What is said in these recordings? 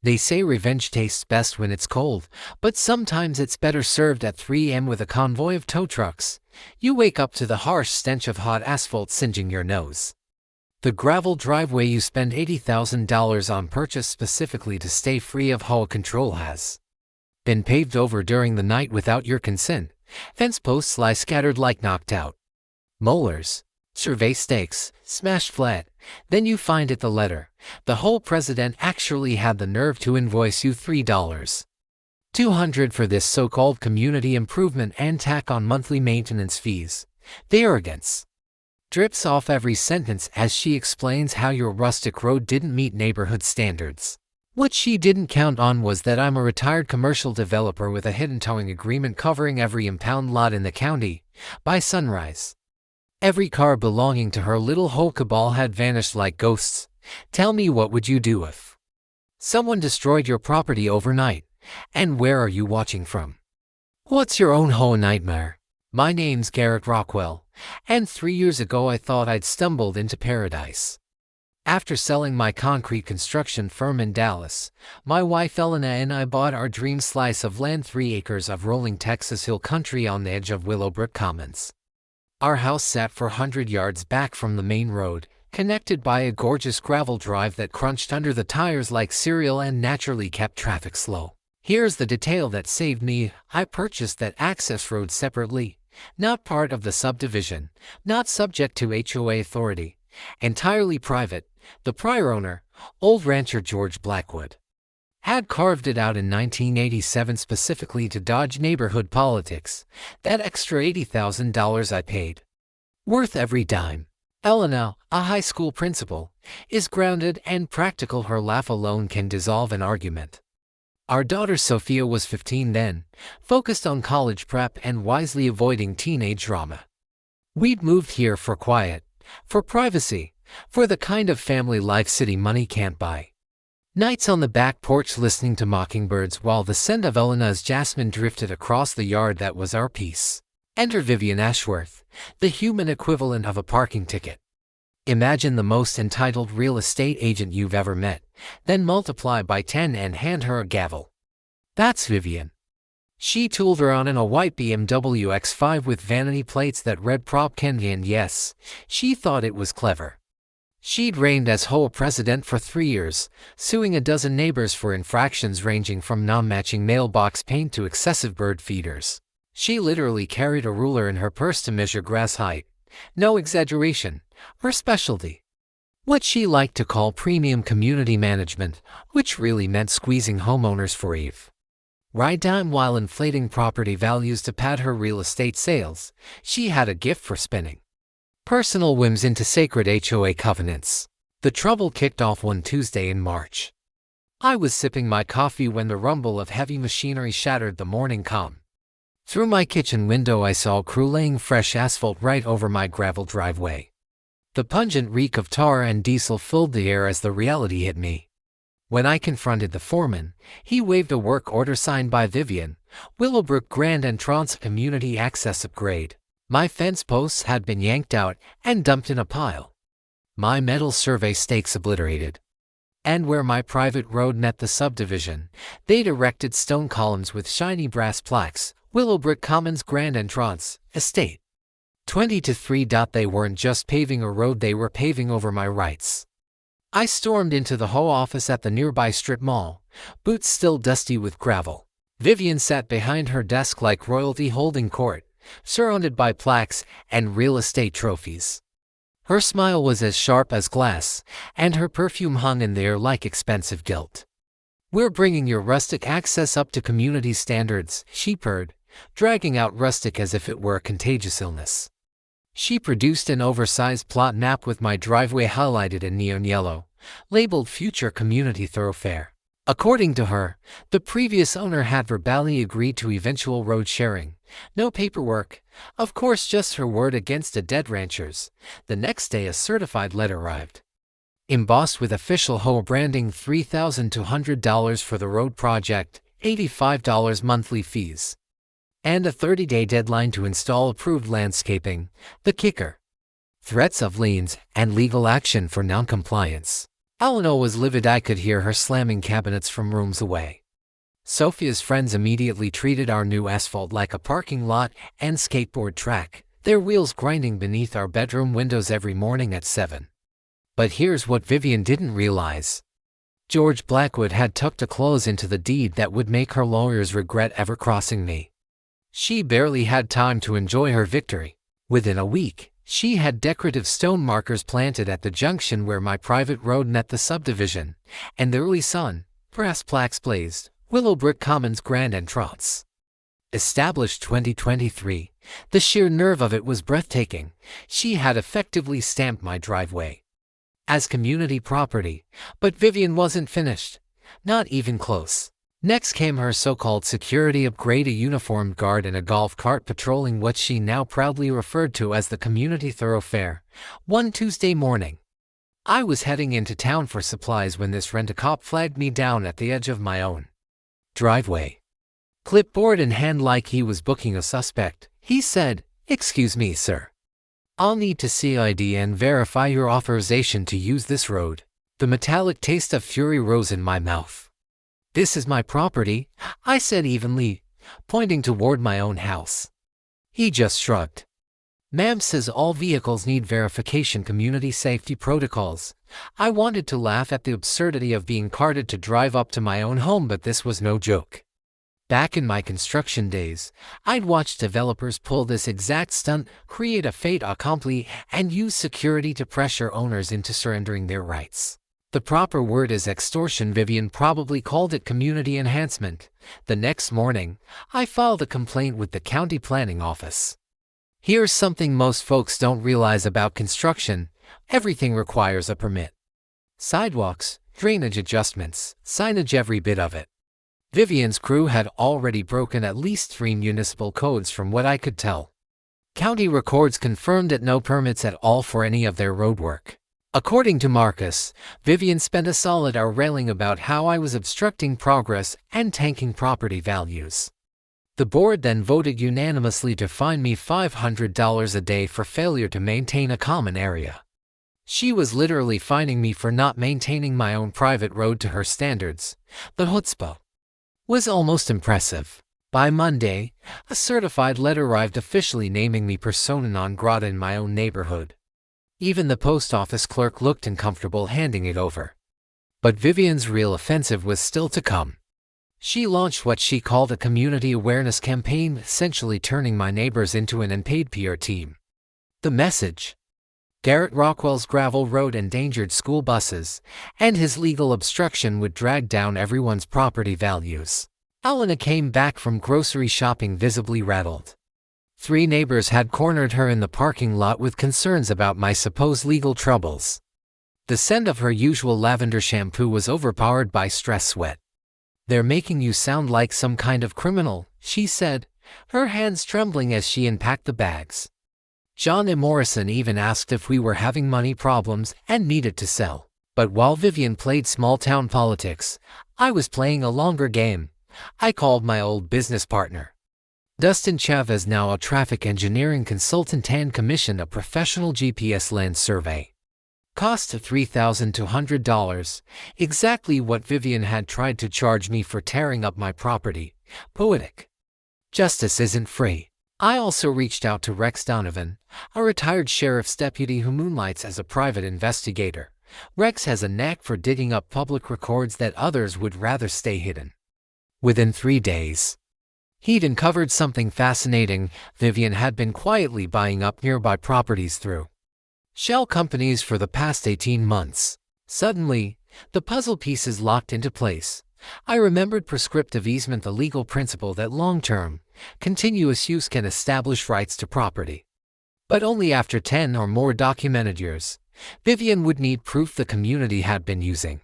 They say revenge tastes best when it's cold, but sometimes it's better served at 3 a.m. with a convoy of tow trucks. You wake up to the harsh stench of hot asphalt singeing your nose. The gravel driveway you spend $80,000 on purchased specifically to stay free of HOA control has been paved over during the night without your consent. Fence posts lie scattered like knocked out molars. Survey stakes, smashed flat. Then you find it the letter. The whole president actually had the nerve to invoice you $3,200 for this so-called community improvement and tack on monthly maintenance fees. The arrogance drips off every sentence as she explains how your rustic road didn't meet neighborhood standards. What she didn't count on was that I'm a retired commercial developer with a hidden towing agreement covering every impound lot in the county. By sunrise, every car belonging to her little HOA cabal had vanished like ghosts. Tell me, what would you do if someone destroyed your property overnight? And where are you watching from? What's your own HOA nightmare? My name's Garrett Rockwell, and 3 years ago I thought I'd stumbled into paradise. After selling my concrete construction firm in Dallas, my wife Elena and I bought our dream slice of land, 3 acres of rolling Texas hill country on the edge of Willowbrook Commons. Our house sat 400 yards back from the main road, connected by a gorgeous gravel drive that crunched under the tires like cereal and naturally kept traffic slow. Here's the detail that saved me. I purchased that access road separately, not part of the subdivision, not subject to HOA authority, entirely private. The prior owner, old rancher George Blackwood, had carved it out in 1987 specifically to dodge neighborhood politics. That extra $80,000 I paid, worth every dime. Elena, a high school principal, is grounded and practical. Her laugh alone can dissolve an argument. Our daughter Sophia was 15 then, focused on college prep and wisely avoiding teenage drama. We'd moved here for quiet, for privacy, for the kind of family life city money can't buy. Nights on the back porch listening to mockingbirds while the scent of Elena's jasmine drifted across the yard, that was our peace. Enter Vivian Ashworth, the human equivalent of a parking ticket. Imagine the most entitled real estate agent you've ever met, then multiply by 10 and hand her a gavel. That's Vivian. She tooled around in a white BMW X5 with vanity plates that read Prop Candy, and yes, she thought it was clever. She'd reigned as HOA president for 3 years, suing a dozen neighbors for infractions ranging from non-matching mailbox paint to excessive bird feeders. She literally carried a ruler in her purse to measure grass height. No exaggeration, her specialty. What she liked to call premium community management, which really meant squeezing homeowners for Eve right down while inflating property values to pad her real estate sales. She had a gift for spinning personal whims into sacred HOA covenants. The trouble kicked off one Tuesday in March. I was sipping my coffee when the rumble of heavy machinery shattered the morning calm. Through my kitchen window I saw a crew laying fresh asphalt right over my gravel driveway. The pungent reek of tar and diesel filled the air as the reality hit me. When I confronted the foreman, he waved a work order signed by Vivian, Willowbrook Grand Entrance Community Access Upgrade. My fence posts had been yanked out and dumped in a pile, my metal survey stakes obliterated. And where my private road met the subdivision, they'd erected stone columns with shiny brass plaques, Willowbrook Commons Grand Entrance, Estate 20-3. They weren't just paving a road, they were paving over my rights. I stormed into the HOA office at the nearby strip mall, boots still dusty with gravel. Vivian sat behind her desk like royalty holding court, surrounded by plaques and real estate trophies. Her smile was as sharp as glass, and her perfume hung in the air like expensive gilt. "We're bringing your rustic access up to community standards," she purred, dragging out rustic as if it were a contagious illness. She produced an oversized plot map with my driveway highlighted in neon yellow, labeled Future Community Thoroughfare. According to her, the previous owner had verbally agreed to eventual road sharing. No paperwork, of course, just her word against a dead rancher's. The next day a certified letter arrived, embossed with official HOA branding, $3,200 for the road project, $85 monthly fees, and a 30-day deadline to install approved landscaping. The kicker: threats of liens and legal action for noncompliance. Eleanor was livid. I could hear her slamming cabinets from rooms away. Sophia's friends immediately treated our new asphalt like a parking lot and skateboard track, their wheels grinding beneath our bedroom windows every morning at 7. But here's what Vivian didn't realize. George Blackwood had tucked a clause into the deed that would make her lawyers regret ever crossing me. She barely had time to enjoy her victory. Within a week, she had decorative stone markers planted at the junction where my private road met the subdivision, and the early sun, brass plaques blazed, Willowbrook Commons grand entrance. Established 2023, the sheer nerve of it was breathtaking. She had effectively stamped my driveway as community property, but Vivian wasn't finished. Not even close. Next came her so-called security upgrade, a uniformed guard in a golf cart patrolling what she now proudly referred to as the community thoroughfare. One Tuesday morning, I was heading into town for supplies when this rent-a-cop flagged me down at the edge of my own driveway. Clipboard in hand like he was booking a suspect, he said, "Excuse me, sir. I'll need to see ID and verify your authorization to use this road." The metallic taste of fury rose in my mouth. "This is my property," I said evenly, pointing toward my own house. He just shrugged. "Ma'am says all vehicles need verification, community safety protocols." I wanted to laugh at the absurdity of being carted to drive up to my own home, but this was no joke. Back in my construction days, I'd watched developers pull this exact stunt, create a fait accompli, and use security to pressure owners into surrendering their rights. The proper word is extortion. Vivian probably called it community enhancement. The next morning, I filed a complaint with the county planning office. Here's something most folks don't realize about construction: everything requires a permit. Sidewalks, drainage adjustments, signage, every bit of it. Vivian's crew had already broken at least 3 municipal codes from what I could tell. County records confirmed that no permits at all for any of their roadwork. According to Marcus, Vivian spent a solid hour railing about how I was obstructing progress and tanking property values. The board then voted unanimously to fine me $500 a day for failure to maintain a common area. She was literally fining me for not maintaining my own private road to her standards. The chutzpah was almost impressive. By Monday, a certified letter arrived officially naming me persona non grata in my own neighborhood. Even the post office clerk looked uncomfortable handing it over. But Vivian's real offensive was still to come. She launched what she called a community awareness campaign, essentially turning my neighbors into an unpaid PR team. The message: Garrett Rockwell's gravel road endangered school buses, and his legal obstruction would drag down everyone's property values. Elena came back from grocery shopping visibly rattled. 3 neighbors had cornered her in the parking lot with concerns about my supposed legal troubles. The scent of her usual lavender shampoo was overpowered by stress sweat. "They're making you sound like some kind of criminal," she said, her hands trembling as she unpacked the bags. John M. Morrison even asked if we were having money problems and needed to sell. But while Vivian played small-town politics, I was playing a longer game. I called my old business partner, Dustin Chavez, now a traffic engineering consultant, and commissioned a professional GPS land survey. Cost of $3,200, exactly what Vivian had tried to charge me for tearing up my property. Poetic. Justice isn't free. I also reached out to Rex Donovan, a retired sheriff's deputy who moonlights as a private investigator. Rex has a knack for digging up public records that others would rather stay hidden. Within 3 days, he'd uncovered something fascinating. Vivian had been quietly buying up nearby properties through shell companies for the past 18 months. Suddenly, the puzzle pieces locked into place. I remembered prescriptive easement, the legal principle that long-term, continuous use can establish rights to property. But only after 10 or more documented years. Vivian would need proof the community had been using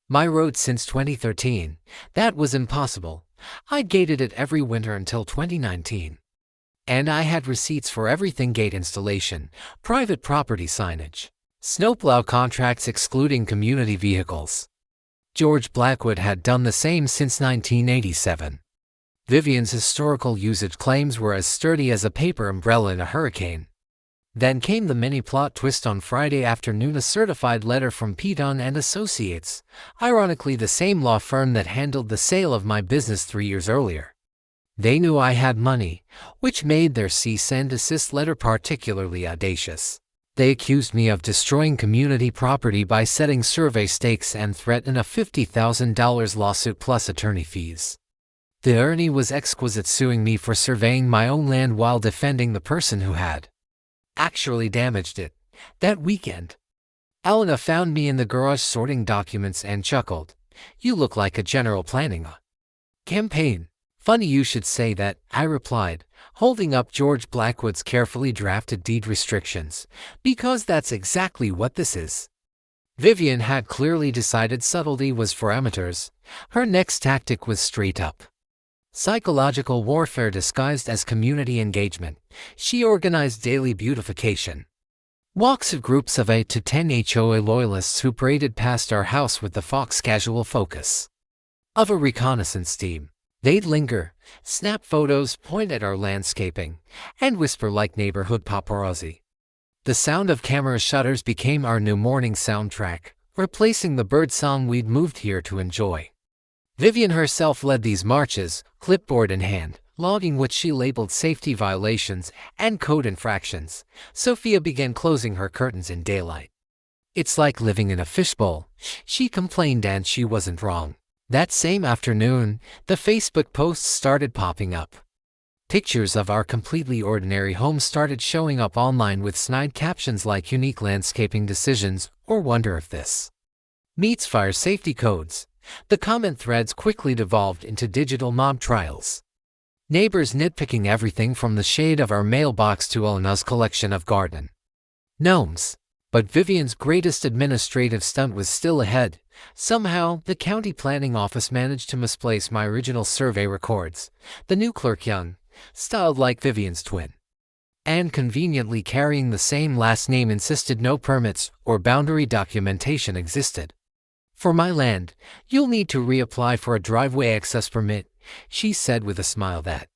my road since 2013. That was impossible. I gated it every winter until 2019. And I had receipts for everything: gate installation, private property signage, snowplow contracts excluding community vehicles. George Blackwood had done the same since 1987. Vivian's historical usage claims were as sturdy as a paper umbrella in a hurricane. Then came the mini plot twist on Friday afternoon, a certified letter from Piton and Associates, ironically the same law firm that handled the sale of my business 3 years earlier. They knew I had money, which made their cease and desist letter particularly audacious. They accused me of destroying community property by setting survey stakes and threatened a $50,000 lawsuit plus attorney fees. The irony was exquisite, suing me for surveying my own land while defending the person who had actually damaged it. That weekend, Elena found me in the garage sorting documents and chuckled, "You look like a general planning a campaign." "Funny you should say that," I replied, holding up George Blackwood's carefully drafted deed restrictions, "because that's exactly what this is." Vivian had clearly decided subtlety was for amateurs. Her next tactic was straight up psychological warfare disguised as community engagement. She organized daily beautification walks of groups of 8 to 10 HOA loyalists who paraded past our house with the fox casual focus of a reconnaissance team. They'd linger, snap photos, point at our landscaping, and whisper like neighborhood paparazzi. The sound of camera shutters became our new morning soundtrack, replacing the bird song we'd moved here to enjoy. Vivian herself led these marches, clipboard in hand, logging what she labeled safety violations and code infractions. Sophia began closing her curtains in daylight. "It's like living in a fishbowl," she complained, and she wasn't wrong. That same afternoon, the Facebook posts started popping up. Pictures of our completely ordinary home started showing up online with snide captions like "unique landscaping decisions" or "wonder if this meets fire safety codes." The comment threads quickly devolved into digital mob trials. Neighbors nitpicking everything from the shade of our mailbox to Elena's collection of garden gnomes. But Vivian's greatest administrative stunt was still ahead. Somehow, the county planning office managed to misplace my original survey records. The new clerk, young, styled like Vivian's twin, and conveniently carrying the same last name, insisted no permits or boundary documentation existed. "For my land, you'll need to reapply for a driveway access permit," she said with a smile that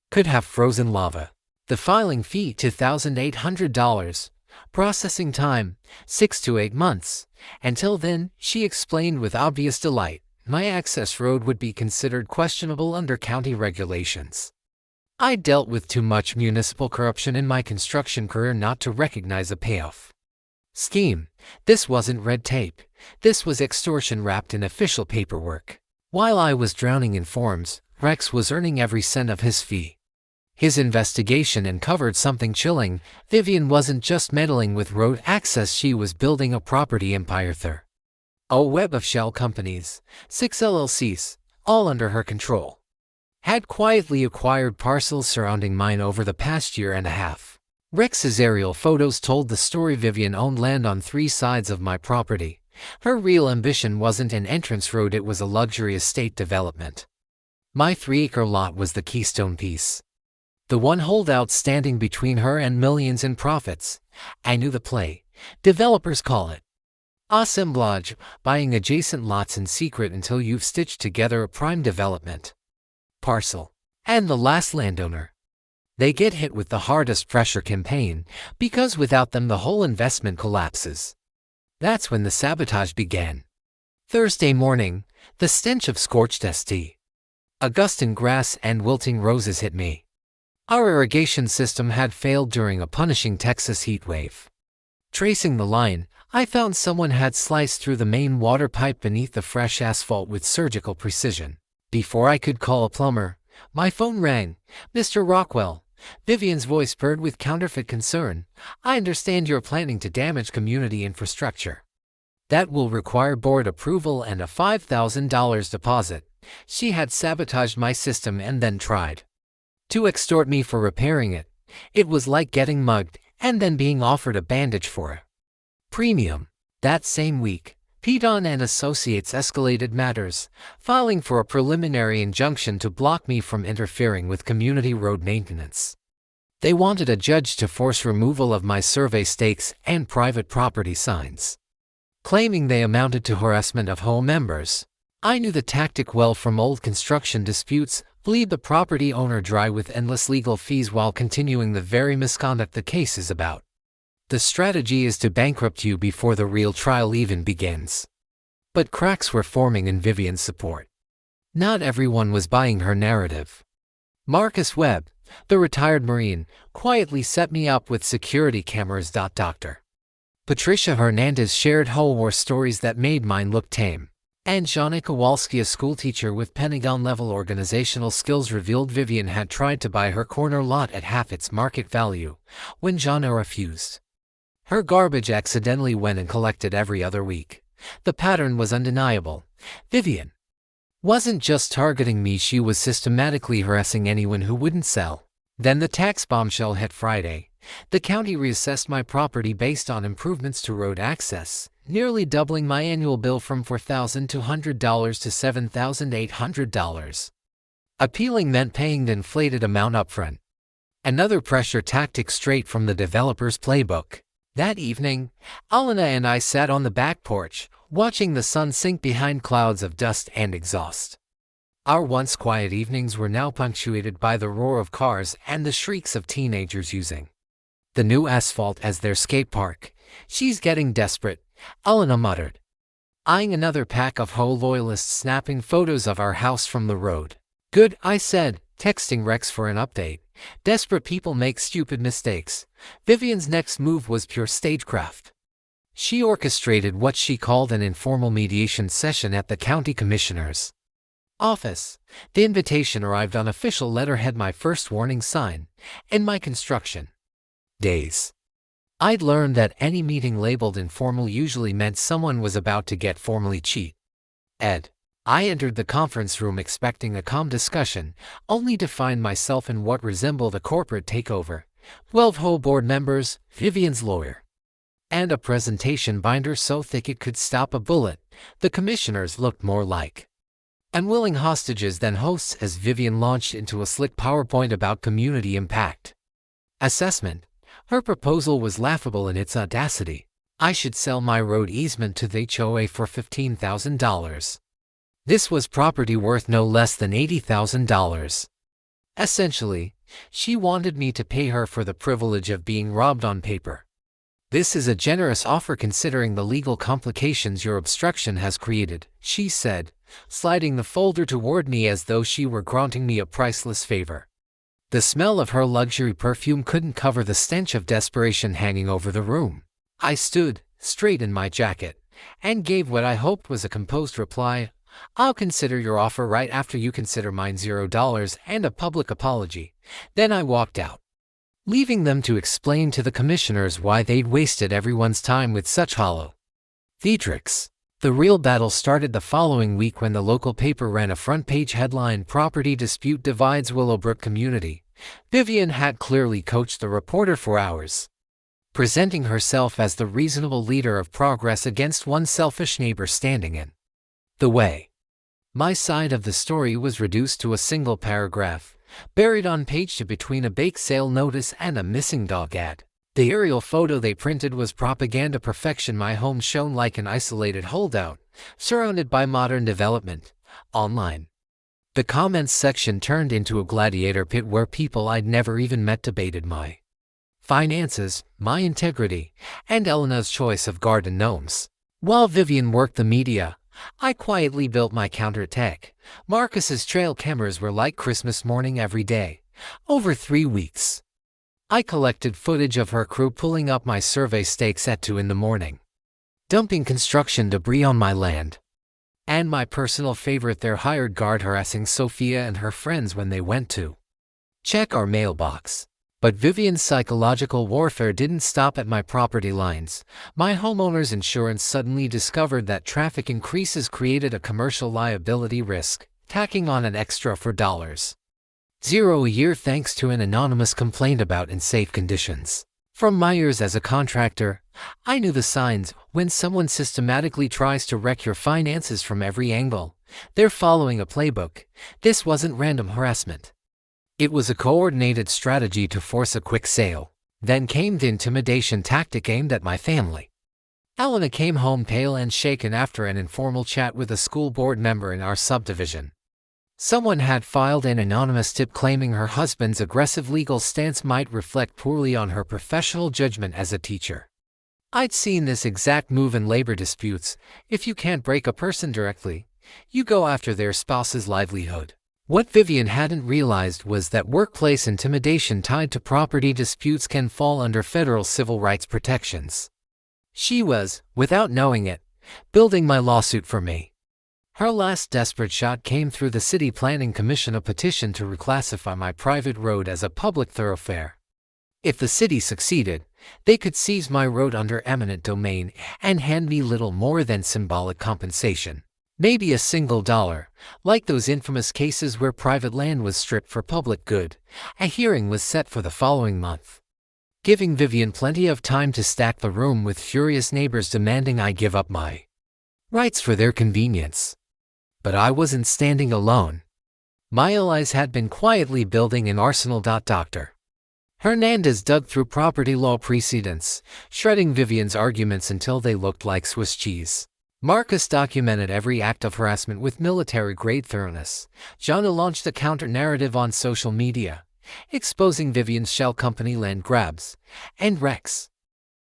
could have frozen lava. "The filing fee $2,800. Processing time 6 to 8 months. Until then," she explained with obvious delight, "my access road would be considered questionable under county regulations." I dealt with too much municipal corruption in my construction career not to recognize a payoff scheme. This wasn't red tape. This was extortion wrapped in official paperwork. While I was drowning in forms, Rex was earning every cent of his fee. His investigation uncovered something chilling. Vivian wasn't just meddling with road access, she was building a property empire through a web of shell companies, 6 LLCs, all under her control. Had quietly acquired parcels surrounding mine over the past year and a half. Rex's aerial photos told the story. Vivian owned land on 3 sides of my property. Her real ambition wasn't an entrance road, it was a luxury estate development. My 3-acre lot was the keystone piece, the one holdout standing between her and millions in profits. I knew the play. Developers call it assemblage, buying adjacent lots in secret until you've stitched together a prime development parcel. And the last landowner, they get hit with the hardest pressure campaign, because without them the whole investment collapses. That's when the sabotage began. Thursday morning, the stench of scorched Augustan grass and wilting roses hit me. Our irrigation system had failed during a punishing Texas heat wave. Tracing the line, I found someone had sliced through the main water pipe beneath the fresh asphalt with surgical precision. Before I could call a plumber, my phone rang. "Mr. Rockwell," Vivian's voice purred with counterfeit concern, "I understand you're planning to damage community infrastructure. That will require board approval and a $5,000 deposit." She had sabotaged my system and then tried to extort me for repairing it. It was like getting mugged and then being offered a bandage for a premium. That same week, Piton and Associates escalated matters, filing for a preliminary injunction to block me from interfering with community road maintenance. They wanted a judge to force removal of my survey stakes and private property signs, claiming they amounted to harassment of HOA members. I knew the tactic well from old construction disputes: bleed the property owner dry with endless legal fees while continuing the very misconduct the case is about. The strategy is to bankrupt you before the real trial even begins. But cracks were forming in Vivian's support. Not everyone was buying her narrative. Marcus Webb, the retired Marine, quietly set me up with security cameras. Dr. Patricia Hernandez shared horror stories that made mine look tame. And Jana Kowalski, a schoolteacher with Pentagon-level organizational skills, revealed Vivian had tried to buy her corner lot at half its market value, when Jana refused. Her garbage accidentally went and collected every other week. The pattern was undeniable. Vivian wasn't just targeting me, she was systematically harassing anyone who wouldn't sell. Then the tax bombshell hit Friday. The county reassessed my property based on improvements to road access, nearly doubling my annual bill from $4,200 to $7,800. Appealing meant paying the inflated amount upfront. Another pressure tactic straight from the developer's playbook. That evening, Alana and I sat on the back porch, watching the sun sink behind clouds of dust and exhaust. Our once quiet evenings were now punctuated by the roar of cars and the shrieks of teenagers using the new asphalt as their skate park. "She's getting desperate," Alana muttered, eyeing another pack of HOA loyalists snapping photos of our house from the road. "Good," I said, texting Rex for an update. Desperate people make stupid mistakes. Vivian's next move was pure stagecraft. She orchestrated what she called an informal mediation session at the county commissioner's office. The invitation arrived on official letterhead, my first warning sign in my construction days. I'd learned that any meeting labeled informal usually meant someone was about to get formally cheated. I entered the conference room expecting a calm discussion, only to find myself in what resembled a corporate takeover. 12 HOA board members, Vivian's lawyer, and a presentation binder so thick it could stop a bullet. The commissioners looked more like unwilling hostages than hosts as Vivian launched into a slick PowerPoint about community impact assessment. Her proposal was laughable in its audacity. I should sell my road easement to the HOA for $15,000. This was property worth no less than $80,000. Essentially, she wanted me to pay her for the privilege of being robbed on paper. "This is a generous offer considering the legal complications your obstruction has created," she said, sliding the folder toward me as though she were granting me a priceless favor. The smell of her luxury perfume couldn't cover the stench of desperation hanging over the room. I stood straight in my jacket and gave what I hoped was a composed reply. "I'll consider your offer right after you consider mine, $0 and a public apology." Then I walked out, leaving them to explain to the commissioners why they'd wasted everyone's time with such hollow theatrics. The real battle started the following week when the local paper ran a front-page headline, "Property Dispute Divides Willowbrook Community." Vivian had clearly coached the reporter for hours, presenting herself as the reasonable leader of progress against one selfish neighbor standing in the way. My side of the story was reduced to a single paragraph, buried on page 2 between a bake sale notice and a missing dog ad. The aerial photo they printed was propaganda perfection. My home shone like an isolated holdout, surrounded by modern development. Online, the comments section turned into a gladiator pit where people I'd never even met debated my finances, my integrity, and Elena's choice of garden gnomes. While Vivian worked the media, I quietly built my counterattack. Marcus's trail cameras were like Christmas morning every day. Over 3 weeks, I collected footage of her crew pulling up my survey stakes at 2 in the morning, dumping construction debris on my land, and my personal favorite, their hired guard harassing Sophia and her friends when they went to check our mailbox. But Vivian's psychological warfare didn't stop at my property lines. My homeowner's insurance suddenly discovered that traffic increases created a commercial liability risk, tacking on an extra $4.00 a year thanks to an anonymous complaint about unsafe conditions. From my years as a contractor, I knew the signs. When someone systematically tries to wreck your finances from every angle, they're following a playbook. This wasn't random harassment. It was a coordinated strategy to force a quick sale. Then came the intimidation tactic aimed at my family. Elena came home pale and shaken after an informal chat with a school board member in our subdivision. Someone had filed an anonymous tip claiming her husband's aggressive legal stance might reflect poorly on her professional judgment as a teacher. I'd seen this exact move in labor disputes. If you can't break a person directly, you go after their spouse's livelihood. What Vivian hadn't realized was that workplace intimidation tied to property disputes can fall under federal civil rights protections. She was, without knowing it, building my lawsuit for me. Her last desperate shot came through the City Planning Commission, a petition to reclassify my private road as a public thoroughfare. If the city succeeded, they could seize my road under eminent domain and hand me little more than symbolic compensation. Maybe $1, like those infamous cases where private land was stripped for public good. A hearing was set for the following month, giving Vivian plenty of time to stack the room with furious neighbors demanding I give up my rights for their convenience. But I wasn't standing alone. My allies had been quietly building an arsenal. Dr. Hernandez dug through property law precedents, shredding Vivian's arguments until they looked like Swiss cheese. Marcus documented every act of harassment with military-grade thoroughness. Jana launched a counter-narrative on social media, exposing Vivian's shell company land grabs, and Rex.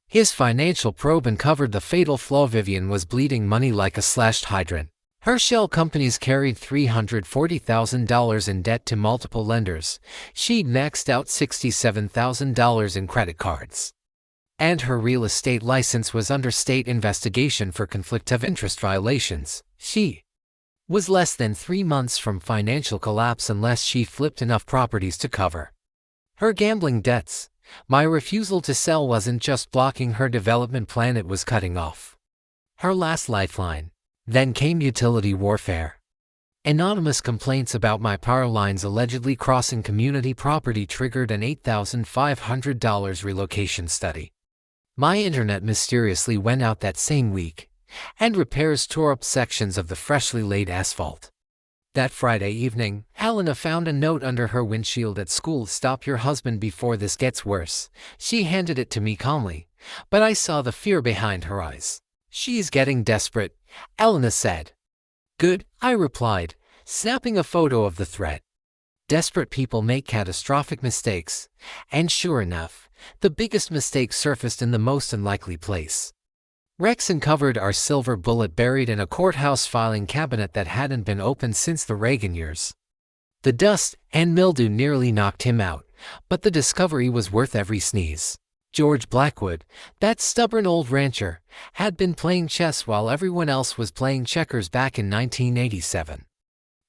His financial probe uncovered the fatal flaw: Vivian was bleeding money like a slashed hydrant. Her shell companies carried $340,000 in debt to multiple lenders. She'd maxed out $67,000 in credit cards. And her real estate license was under state investigation for conflict of interest violations. She was less than 3 months from financial collapse unless she flipped enough properties to cover her gambling debts. My refusal to sell wasn't just blocking her development plan, it was cutting off her last lifeline. Then came utility warfare. Anonymous complaints about my power lines allegedly crossing community property triggered an $8,500 relocation study. My internet mysteriously went out that same week, and repairs tore up sections of the freshly laid asphalt. That Friday evening, Helena found a note under her windshield at school: "Stop your husband before this gets worse." She handed it to me calmly, but I saw the fear behind her eyes. "She's getting desperate," Helena said. "Good," I replied, snapping a photo of the threat. Desperate people make catastrophic mistakes, and sure enough, the biggest mistake surfaced in the most unlikely place. Rex uncovered our silver bullet buried in a courthouse filing cabinet that hadn't been opened since the Reagan years. The dust and mildew nearly knocked him out, but the discovery was worth every sneeze. George Blackwood, that stubborn old rancher, had been playing chess while everyone else was playing checkers back in 1987.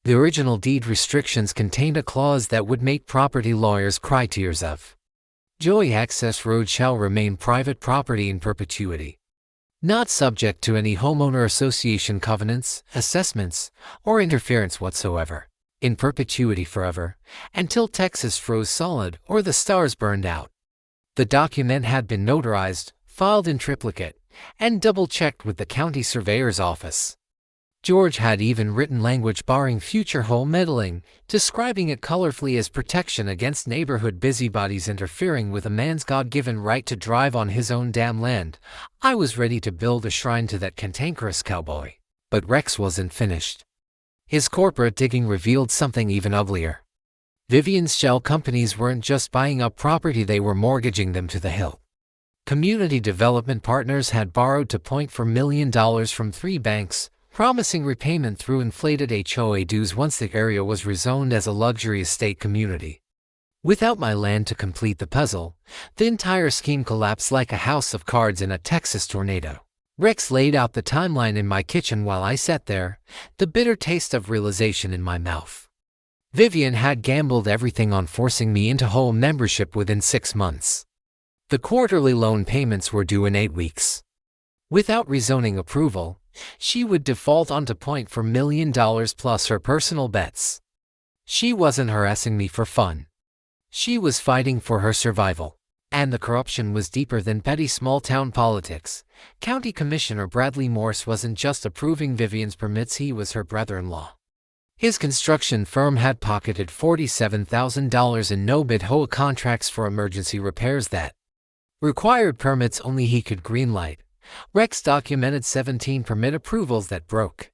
The original deed restrictions contained a clause that would make property lawyers cry tears of joy: access road shall remain private property in perpetuity, not subject to any homeowner association covenants, assessments, or interference whatsoever. In perpetuity forever, until Texas froze solid or the stars burned out. The document had been notarized, filed in triplicate, and double-checked with the county surveyor's office. George had even written language barring future home meddling, describing it colorfully as protection against neighborhood busybodies interfering with a man's God-given right to drive on his own damn land. I was ready to build a shrine to that cantankerous cowboy. But Rex wasn't finished. His corporate digging revealed something even uglier. Vivian's shell companies weren't just buying up property, they were mortgaging them to the hilt. Community development partners had borrowed $2.4 million from 3 banks, promising repayment through inflated HOA dues once the area was rezoned as a luxury estate community. Without my land to complete the puzzle, the entire scheme collapsed like a house of cards in a Texas tornado. Rex laid out the timeline in my kitchen while I sat there, the bitter taste of realization in my mouth. Vivian had gambled everything on forcing me into HOA membership within 6 months. The quarterly loan payments were due in 8 weeks. Without rezoning approval, she would default on $2.4 million plus her personal bets. She wasn't harassing me for fun. She was fighting for her survival. And the corruption was deeper than petty small-town politics. County Commissioner Bradley Morse wasn't just approving Vivian's permits, he was her brother-in-law. His construction firm had pocketed $47,000 in no-bid HOA contracts for emergency repairs that required permits only he could greenlight. Rex documented 17 permit approvals that broke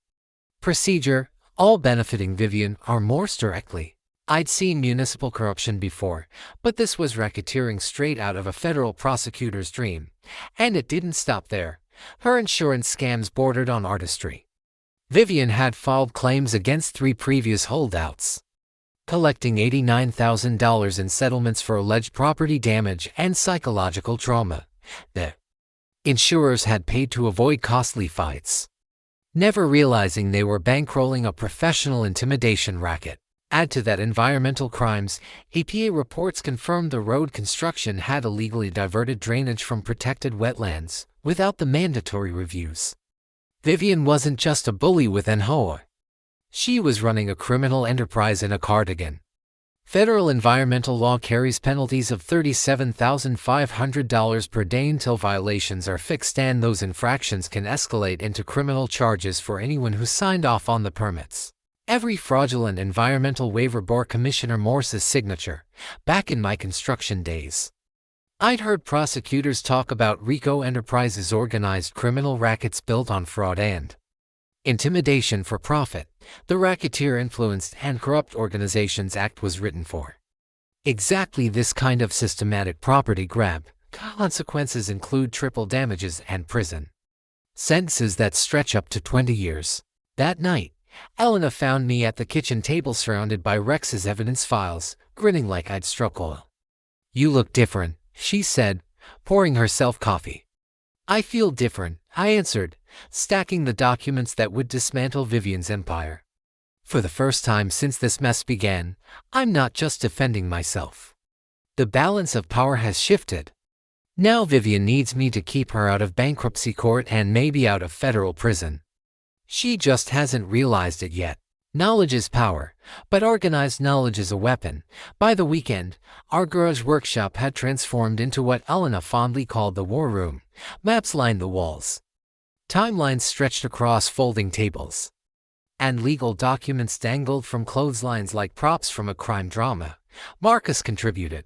procedure, all benefiting Vivian or Morse directly. I'd seen municipal corruption before, but this was racketeering straight out of a federal prosecutor's dream. And it didn't stop there. Her insurance scams bordered on artistry. Vivian had filed claims against 3 previous holdouts, collecting $89,000 in settlements for alleged property damage and psychological trauma. The insurers had paid to avoid costly fights, never realizing they were bankrolling a professional intimidation racket. Add to that environmental crimes. EPA reports confirmed the road construction had illegally diverted drainage from protected wetlands without the mandatory reviews. Vivian wasn't just a bully with an HOA. She was running a criminal enterprise in a cardigan. Federal environmental law carries penalties of $37,500 per day until violations are fixed, and those infractions can escalate into criminal charges for anyone who signed off on the permits. Every fraudulent environmental waiver bore Commissioner Morse's signature, back in my construction days. I'd heard prosecutors talk about RICO Enterprises, organized criminal rackets built on fraud and intimidation for profit. The Racketeer-Influenced and Corrupt Organizations Act was written for exactly this kind of systematic property grab. Consequences include triple damages and prison sentences that stretch up to 20 years. That night, Elena found me at the kitchen table surrounded by Rex's evidence files, grinning like I'd struck oil. "You look different," she said, pouring herself coffee. "I feel different," I answered, stacking the documents that would dismantle Vivian's empire. For the first time since this mess began, I'm not just defending myself. The balance of power has shifted. Now Vivian needs me to keep her out of bankruptcy court and maybe out of federal prison. She just hasn't realized it yet. Knowledge is power, but organized knowledge is a weapon. By the weekend, our garage workshop had transformed into what Elena fondly called the war room. Maps lined the walls, timelines stretched across folding tables, and legal documents dangled from clotheslines like props from a crime drama. Marcus contributed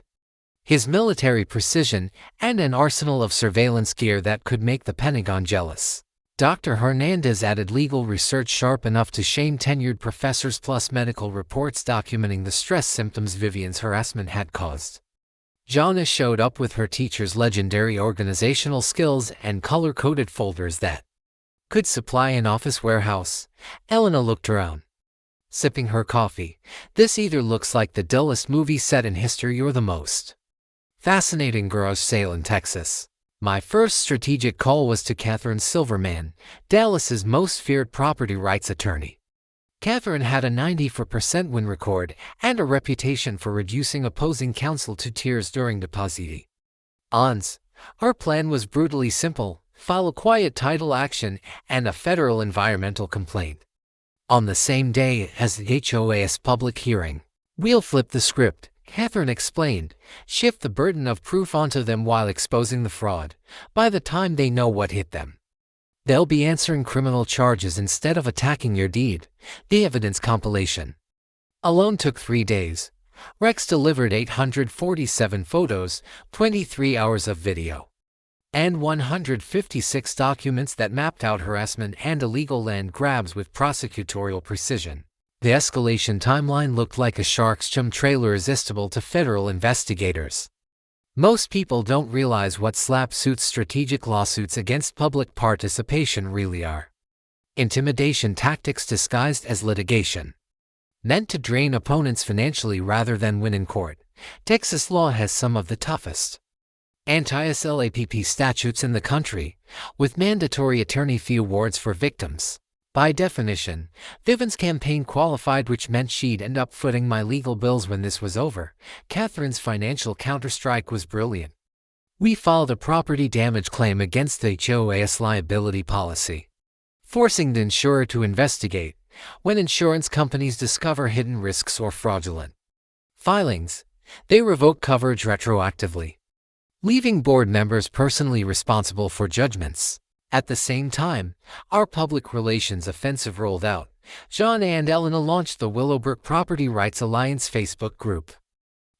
his military precision and an arsenal of surveillance gear that could make the Pentagon jealous. Dr. Hernandez added legal research sharp enough to shame tenured professors, plus medical reports documenting the stress symptoms Vivian's harassment had caused. Jana showed up with her teacher's legendary organizational skills and color-coded folders that could supply an office warehouse. Elena looked around, sipping her coffee. "This either looks like the dullest movie set in history or the most fascinating garage sale in Texas." My first strategic call was to Catherine Silverman, Dallas's most feared property rights attorney. Catherine had a 94% win record and a reputation for reducing opposing counsel to tears during depositing. Our plan was brutally simple: file a quiet title action and a federal environmental complaint on the same day as the HOA's public hearing. "We'll flip the script," Catherine explained, "shift the burden of proof onto them while exposing the fraud. By the time they know what hit them, they'll be answering criminal charges instead of attacking your deed." The evidence compilation alone took 3 days. Rex delivered 847 photos, 23 hours of video, and 156 documents that mapped out harassment and illegal land grabs with prosecutorial precision. The escalation timeline looked like a shark's jump trail, irresistible to federal investigators. Most people don't realize what slap suits strategic lawsuits against public participation really are. Intimidation tactics disguised as litigation, meant to drain opponents financially rather than win in court. Texas law has some of the toughest anti-SLAPP statutes in the country, with mandatory attorney fee awards for victims. By definition, Vivian's campaign qualified, which meant she'd end up footing my legal bills when this was over. Catherine's financial counterstrike was brilliant. We filed a property damage claim against the HOA's liability policy, forcing the insurer to investigate. When insurance companies discover hidden risks or fraudulent filings, they revoke coverage retroactively, leaving board members personally responsible for judgments. At the same time, our public relations offensive rolled out. John and Elena launched the Willowbrook Property Rights Alliance Facebook group,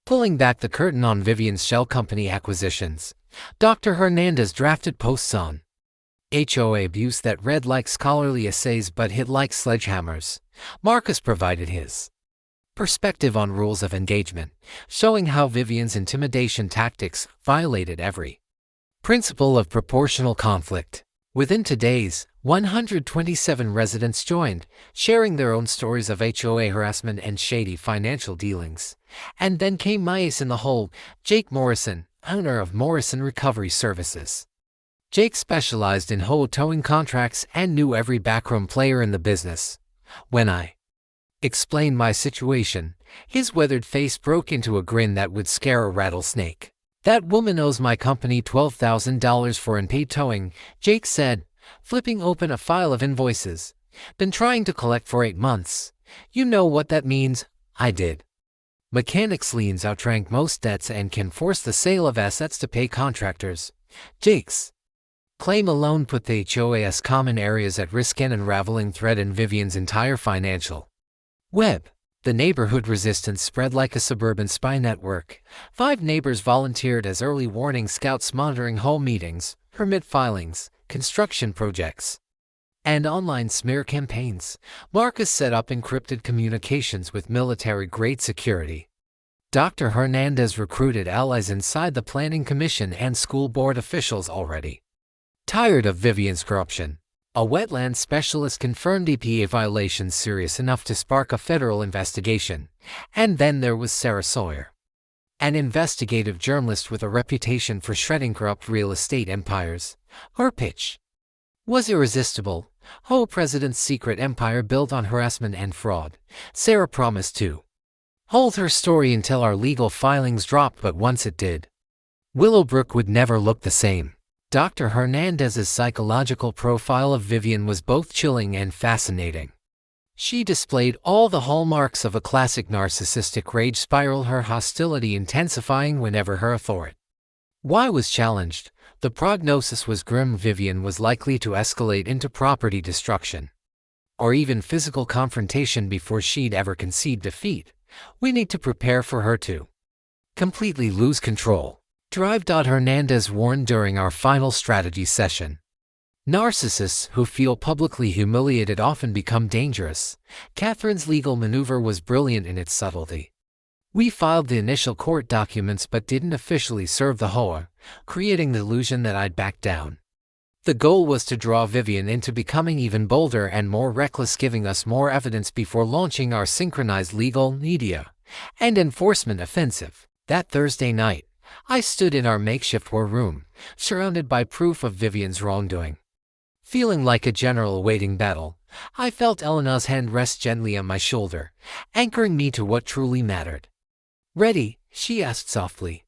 pulling back the curtain on Vivian's shell company acquisitions. Dr. Hernandez drafted posts on HOA abuse that read like scholarly essays but hit like sledgehammers. Marcus provided his perspective on rules of engagement, showing how Vivian's intimidation tactics violated every principle of proportional conflict. Within 2 days, 127 residents joined, sharing their own stories of HOA harassment and shady financial dealings. And then came my ace in the hole, Jake Morrison, owner of Morrison Recovery Services. Jake specialized in HOA towing contracts and knew every backroom player in the business. When I explained my situation, his weathered face broke into a grin that would scare a rattlesnake. "That woman owes my company $12,000 for unpaid towing," Jake said, flipping open a file of invoices. "Been trying to collect for 8 months. You know what that means?" I did. Mechanics liens outrank most debts and can force the sale of assets to pay contractors. Jake's claim alone put the HOA's common areas at risk and unraveling thread in Vivian's entire financial web. The neighborhood resistance spread like a suburban spy network. 5 neighbors volunteered as early warning scouts monitoring home meetings, permit filings, construction projects, and online smear campaigns. Marcus set up encrypted communications with military-grade security. Dr. Hernandez recruited allies inside the planning commission and school board officials already tired of Vivian's corruption. A wetland specialist confirmed EPA violations serious enough to spark a federal investigation. And then there was Sarah Sawyer, an investigative journalist with a reputation for shredding corrupt real estate empires. Her pitch was irresistible. HOA president's secret empire built on harassment and fraud. Sarah promised to hold her story until our legal filings dropped, but once it did, Willowbrook would never look the same. Dr. Hernandez's psychological profile of Vivian was both chilling and fascinating. She displayed all the hallmarks of a classic narcissistic rage spiral, her hostility intensifying whenever her authority was challenged. The prognosis was grim. Vivian was likely to escalate into property destruction, or even physical confrontation before she'd ever concede defeat. We need to prepare for her to completely lose control. Drive. Hernandez warned during our final strategy session. Narcissists who feel publicly humiliated often become dangerous. Catherine's legal maneuver was brilliant in its subtlety. We filed the initial court documents but didn't officially serve the HOA, creating the illusion that I'd back down. The goal was to draw Vivian into becoming even bolder and more reckless, giving us more evidence before launching our synchronized legal, media, and enforcement offensive. That Thursday night, I stood in our makeshift war room, surrounded by proof of Vivian's wrongdoing. Feeling like a general awaiting battle, I felt Elena's hand rest gently on my shoulder, anchoring me to what truly mattered. "Ready?" she asked softly.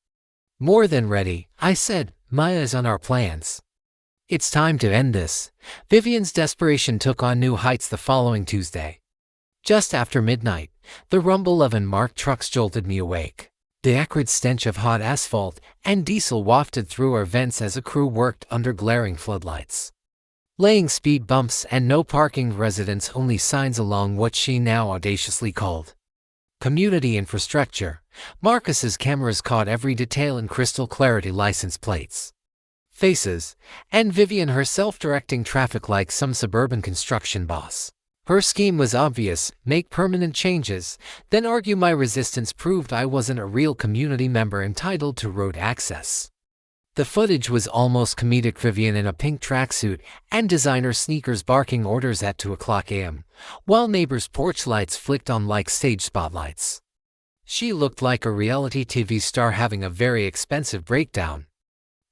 "More than ready," I said. "My eyes on our plans. It's time to end this." Vivian's desperation took on new heights the following Tuesday. Just after midnight, the rumble of unmarked trucks jolted me awake. The acrid stench of hot asphalt and diesel wafted through our vents as a crew worked under glaring floodlights, laying speed bumps and no parking residents only signs along what she now audaciously called community infrastructure. Marcus's cameras caught every detail in crystal clarity: license plates, faces, and Vivian herself directing traffic like some suburban construction boss. Her scheme was obvious: make permanent changes, then argue my resistance proved I wasn't a real community member entitled to road access. The footage was almost comedic. Vivian in a pink tracksuit and designer sneakers barking orders at 2:00 a.m., while neighbors' porch lights flicked on like stage spotlights. She looked like a reality TV star having a very expensive breakdown.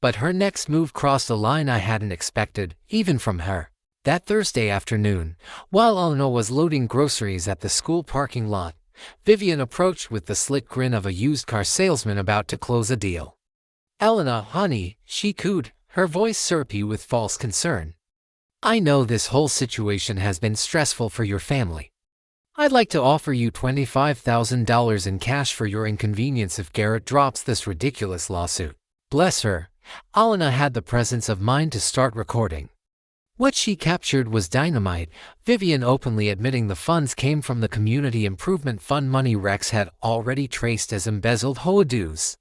But her next move crossed a line I hadn't expected, even from her. That Thursday afternoon, while Elena was loading groceries at the school parking lot, Vivian approached with the slick grin of a used car salesman about to close a deal. "Elena, honey," she cooed, her voice syrupy with false concern. "I know this whole situation has been stressful for your family. I'd like to offer you $25,000 in cash for your inconvenience if Garrett drops this ridiculous lawsuit." Bless her, Elena had the presence of mind to start recording. What she captured was dynamite, Vivian openly admitting the funds came from the Community Improvement Fund money Rex had already traced as embezzled HOA dues.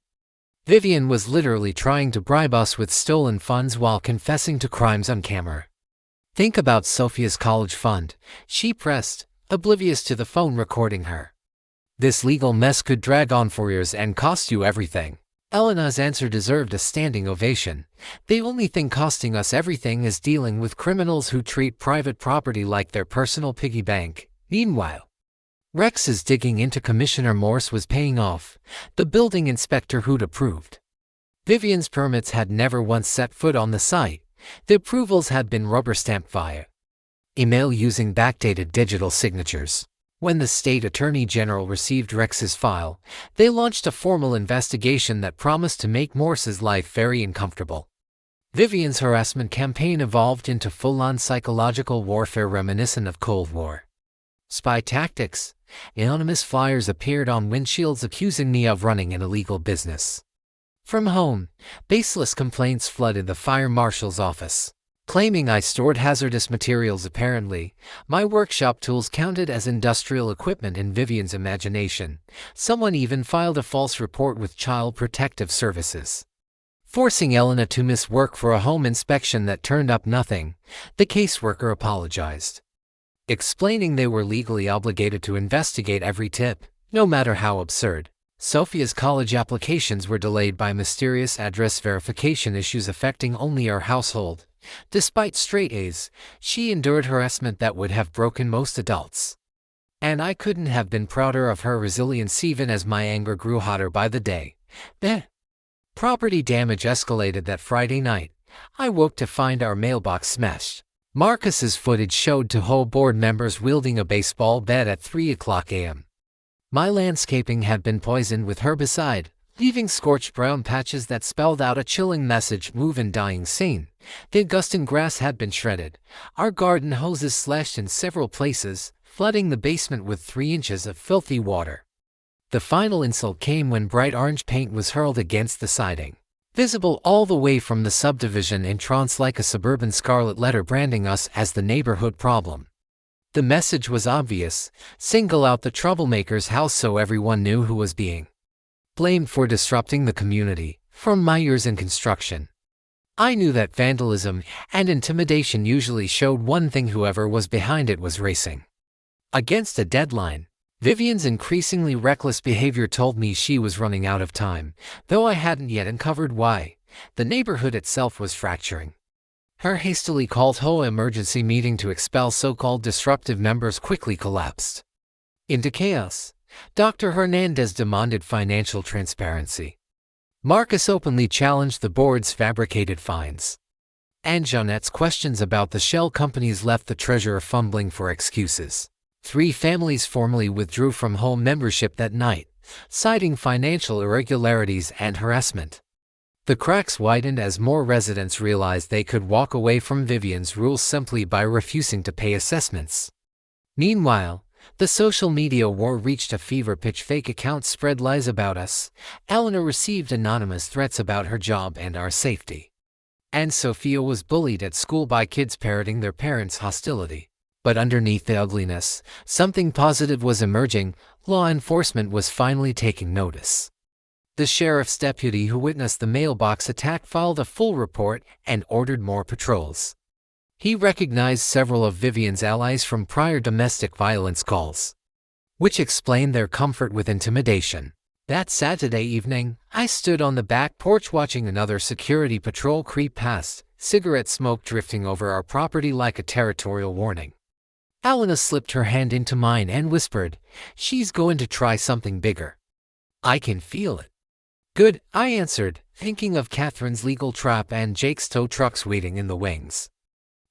Vivian was literally trying to bribe us with stolen funds while confessing to crimes on camera. Think about Sophia's college fund, she pressed, oblivious to the phone recording her. This legal mess could drag on for years and cost you everything. Elena's answer deserved a standing ovation. The only thing costing us everything is dealing with criminals who treat private property like their personal piggy bank. Meanwhile, Rex's digging into Commissioner Morse was paying off, the building inspector who'd approved Vivian's permits had never once set foot on the site. The approvals had been rubber-stamped via email using backdated digital signatures. When the state attorney general received Rex's file, they launched a formal investigation that promised to make Morse's life very uncomfortable. Vivian's harassment campaign evolved into full-on psychological warfare reminiscent of Cold War spy tactics. Anonymous flyers appeared on windshields accusing me of running an illegal business. From home, baseless complaints flooded the fire marshal's office, claiming I stored hazardous materials. Apparently, my workshop tools counted as industrial equipment in Vivian's imagination. Someone even filed a false report with Child Protective Services, forcing Elena to miss work for a home inspection that turned up nothing. The caseworker apologized, explaining they were legally obligated to investigate every tip, no matter how absurd. Sophia's college applications were delayed by mysterious address verification issues affecting only our household. Despite straight A's, she endured harassment that would have broken most adults. And I couldn't have been prouder of her resilience even as my anger grew hotter by the day. Property damage escalated that Friday night. I woke to find our mailbox smashed. Marcus's footage showed HOA board members wielding a baseball bat at 3:00 a.m. My landscaping had been poisoned with herbicide, leaving scorched brown patches that spelled out a chilling message: move and dying scene. The Augustan grass had been shredded, our garden hoses slashed in several places, flooding the basement with 3 inches of filthy water. The final insult came when bright orange paint was hurled against the siding, visible all the way from the subdivision entrance like a suburban scarlet letter branding us as the neighborhood problem. The message was obvious: single out the troublemaker's house so everyone knew who was being blamed for disrupting the community. From my years in construction, I knew that vandalism and intimidation usually showed one thing: whoever was behind it was racing against a deadline. Vivian's increasingly reckless behavior told me she was running out of time, though I hadn't yet uncovered why. The neighborhood itself was fracturing. Her hastily called HOA emergency meeting to expel so-called disruptive members quickly collapsed into chaos. Dr. Hernandez demanded financial transparency. Marcus openly challenged the board's fabricated fines. And Jeanette's questions about the shell companies left the treasurer fumbling for excuses. 3 families formally withdrew from HOA membership that night, citing financial irregularities and harassment. The cracks widened as more residents realized they could walk away from Vivian's rules simply by refusing to pay assessments. Meanwhile, the social media war reached a fever pitch. Fake accounts spread lies about us. Eleanor received anonymous threats about her job and our safety. And Sophia was bullied at school by kids parroting their parents' hostility. But underneath the ugliness, something positive was emerging. Law enforcement was finally taking notice. The sheriff's deputy who witnessed the mailbox attack filed a full report and ordered more patrols. He recognized several of Vivian's allies from prior domestic violence calls, which explained their comfort with intimidation. That Saturday evening, I stood on the back porch watching another security patrol creep past, cigarette smoke drifting over our property like a territorial warning. Elena slipped her hand into mine and whispered, "She's going to try something bigger. I can feel it." "Good," I answered, thinking of Catherine's legal trap and Jake's tow trucks waiting in the wings.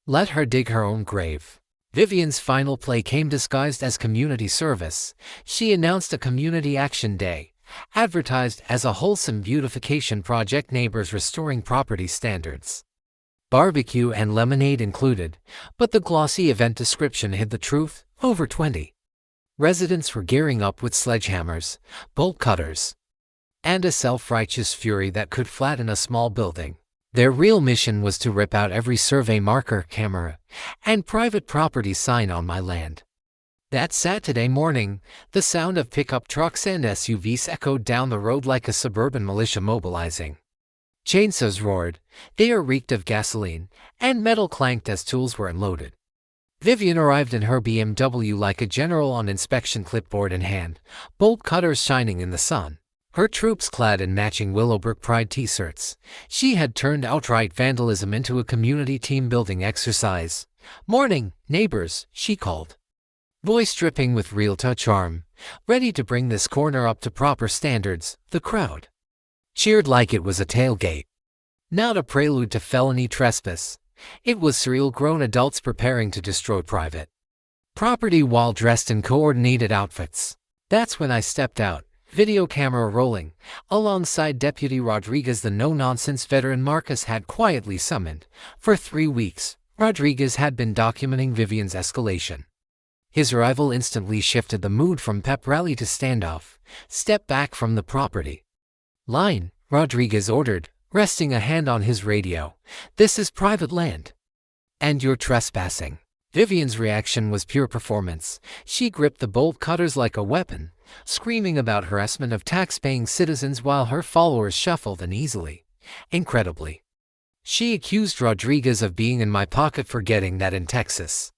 Let her dig her own grave. Vivian's final play came disguised as community service. She announced a community action day, advertised as a wholesome beautification project, neighbors restoring property standards. Barbecue and lemonade included, but the glossy event description hid the truth. Over 20 residents were gearing up with sledgehammers, bolt cutters, and a self-righteous fury that could flatten a small building. Their real mission was to rip out every survey marker, camera, and private property sign on my land. That Saturday morning, the sound of pickup trucks and SUVs echoed down the road like a suburban militia mobilizing. Chainsaws roared, the air reeked of gasoline, and metal clanked as tools were unloaded. Vivian arrived in her BMW like a general on inspection, clipboard in hand, bolt cutters shining in the sun. Her troops clad in matching Willowbrook Pride t-shirts. She had turned outright vandalism into a community team-building exercise. "Morning, neighbors," she called, voice dripping with real-time charm, ready to bring this corner up to proper standards. The crowd cheered like it was a tailgate, not a prelude to felony trespass. It was surreal, grown adults preparing to destroy private property while dressed in coordinated outfits. That's when I stepped out, video camera rolling, alongside Deputy Rodriguez, the no-nonsense veteran Marcus had quietly summoned. For 3 weeks, Rodriguez had been documenting Vivian's escalation. His arrival instantly shifted the mood from pep rally to standoff. "Step back from the property line," Rodriguez ordered, resting a hand on his radio. "This is private land, and you're trespassing." Vivian's reaction was pure performance. She gripped the bolt cutters like a weapon, screaming about harassment of tax-paying citizens while her followers shuffled uneasily. Incredibly, she accused Rodriguez of being in my pocket, forgetting that in Texas,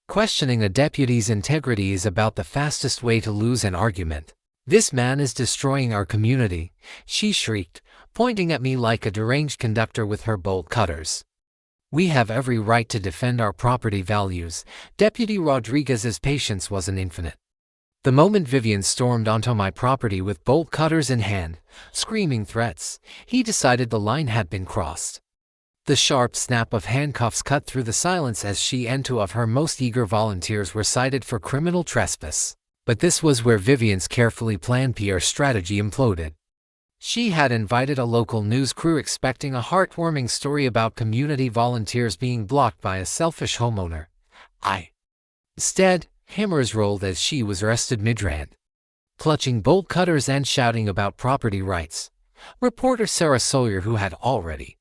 questioning a deputy's integrity is about the fastest way to lose an argument. "This man is destroying our community," she shrieked, pointing at me like a deranged conductor with her bolt cutters. "We have every right to defend our property values." Deputy Rodriguez's patience wasn't infinite. The moment Vivian stormed onto my property with bolt cutters in hand, screaming threats, he decided the line had been crossed. The sharp snap of handcuffs cut through the silence as she and 2 of her most eager volunteers were cited for criminal trespass. But this was where Vivian's carefully planned PR strategy imploded. She had invited a local news crew expecting a heartwarming story about community volunteers being blocked by a selfish homeowner. Instead, hammers rolled as she was arrested mid-rant, clutching bolt cutters and shouting about property rights. Reporter Sarah Sawyer, who had already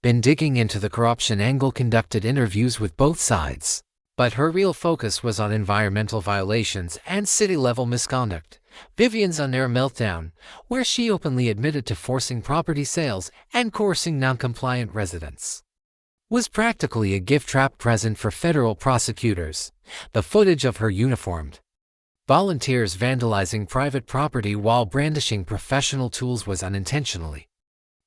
been digging into the corruption angle, conducted interviews with both sides. But her real focus was on environmental violations and city-level misconduct. Vivian's on-air meltdown, where she openly admitted to forcing property sales and coercing non-compliant residents, was practically a gift trap present for federal prosecutors. The footage of her uniformed volunteers vandalizing private property while brandishing professional tools was unintentionally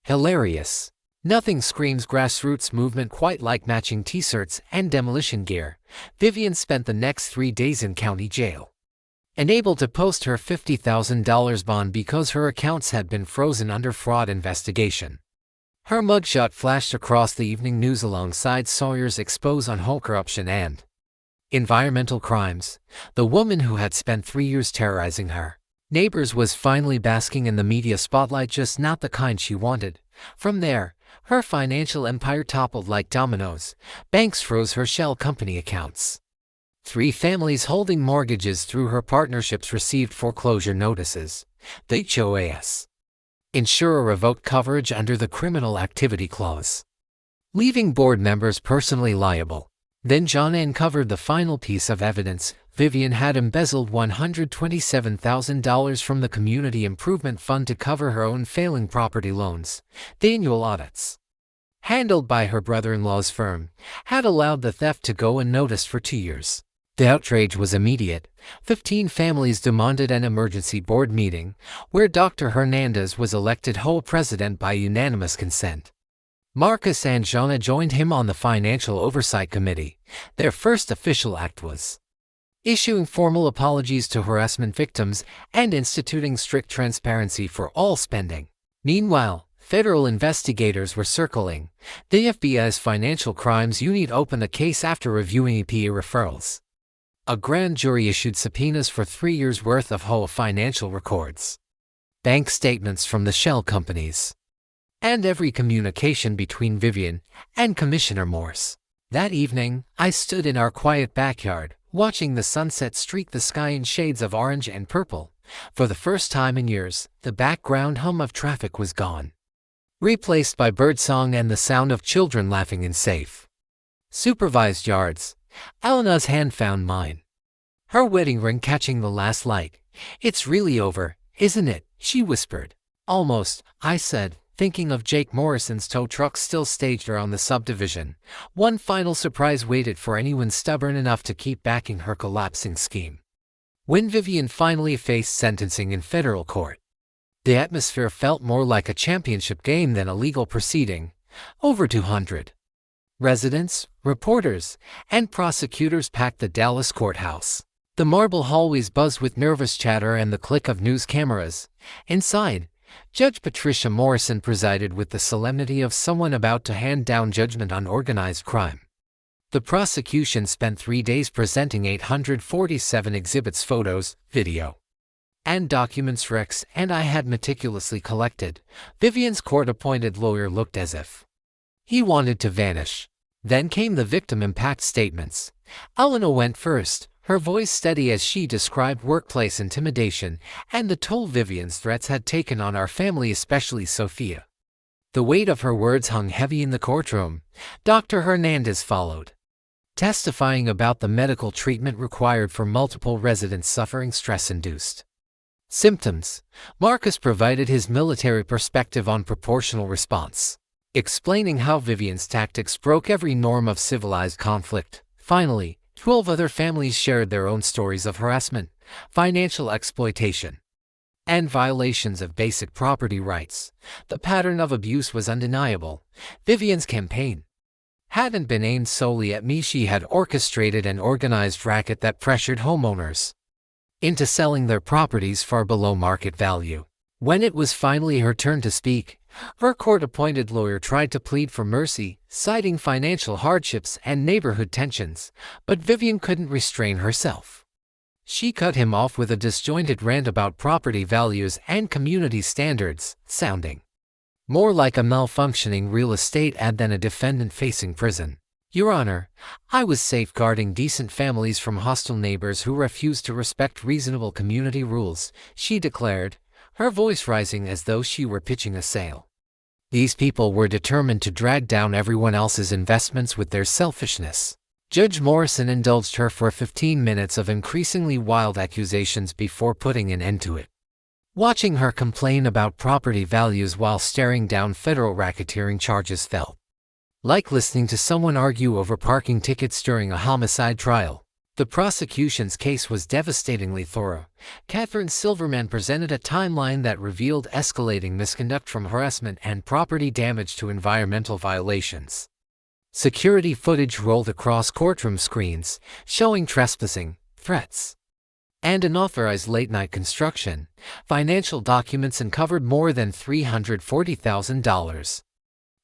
hilarious. Nothing screams grassroots movement quite like matching t-shirts and demolition gear. Vivian spent the next 3 days in county jail, unable to post her $50,000 bond because her accounts had been frozen under fraud investigation. Her mugshot flashed across the evening news alongside Sawyer's expose on whole corruption and environmental crimes. The woman who had spent 3 years terrorizing her neighbors was finally basking in the media spotlight, just not the kind she wanted. From there, her financial empire toppled like dominoes. Banks froze her shell company accounts. 3 families holding mortgages through her partnerships received foreclosure notices. The HOA's insurer revoked coverage under the Criminal Activity Clause, leaving board members personally liable. Then John uncovered the final piece of evidence. Vivian had embezzled $127,000 from the Community Improvement Fund to cover her own failing property loans. The annual audits, handled by her brother-in-law's firm, had allowed the theft to go unnoticed for 2 years. The outrage was immediate. 15 families demanded an emergency board meeting, where Dr. Hernandez was elected HOA president by unanimous consent. Marcus and Jonna joined him on the Financial Oversight Committee. Their first official act was issuing formal apologies to harassment victims and instituting strict transparency for all spending. Meanwhile, federal investigators were circling. The FBI's Financial Crimes Unit opened a case after reviewing EPA referrals. A grand jury issued subpoenas for 3 years' worth of HOA financial records, bank statements from the shell companies, and every communication between Vivian and Commissioner Morse. That evening, I stood in our quiet backyard, watching the sunset streak the sky in shades of orange and purple. For the first time in years, the background hum of traffic was gone, replaced by birdsong and the sound of children laughing in safe, supervised yards. Elena's hand found mine. her wedding ring catching the last light. "It's really over, isn't it?" she whispered. "Almost," I said, thinking of Jake Morrison's tow truck still staged around the subdivision. One final surprise waited for anyone stubborn enough to keep backing her collapsing scheme. When Vivian finally faced sentencing in federal court, the atmosphere felt more like a championship game than a legal proceeding. Over 200 residents, reporters, and prosecutors packed the Dallas courthouse. The marble hallways buzzed with nervous chatter and the click of news cameras. Inside, Judge Patricia Morrison presided with the solemnity of someone about to hand down judgment on organized crime. The prosecution spent 3 days presenting 847 exhibits, photos, video, and documents Rex and I had meticulously collected. Vivian's court-appointed lawyer looked as if he wanted to vanish. Then came the victim impact statements. Elena went first, her voice steady as she described workplace intimidation and the toll Vivian's threats had taken on our family, especially Sophia. The weight of her words hung heavy in the courtroom. Dr. Hernandez followed, testifying about the medical treatment required for multiple residents suffering stress-induced symptoms. Marcus provided his military perspective on proportional response, explaining how Vivian's tactics broke every norm of civilized conflict. Finally, 12 other families shared their own stories of harassment, financial exploitation, and violations of basic property rights. The pattern of abuse was undeniable. Vivian's campaign hadn't been aimed solely at me. She had orchestrated an organized racket that pressured homeowners into selling their properties far below market value. When it was finally her turn to speak, her court-appointed lawyer tried to plead for mercy, citing financial hardships and neighborhood tensions, but Vivian couldn't restrain herself. She cut him off with a disjointed rant about property values and community standards, sounding more like a malfunctioning real estate ad than a defendant facing prison. "Your Honor, I was safeguarding decent families from hostile neighbors who refused to respect reasonable community rules," she declared, her voice rising as though she were pitching a sale. "These people were determined to drag down everyone else's investments with their selfishness." Judge Morrison indulged her for 15 minutes of increasingly wild accusations before putting an end to it. Watching her complain about property values while staring down federal racketeering charges felt like listening to someone argue over parking tickets during a homicide trial. The prosecution's case was devastatingly thorough. Catherine Silverman presented a timeline that revealed escalating misconduct from harassment and property damage to environmental violations. Security footage rolled across courtroom screens, showing trespassing, threats, and unauthorized late-night construction. Financial documents uncovered more than $340,000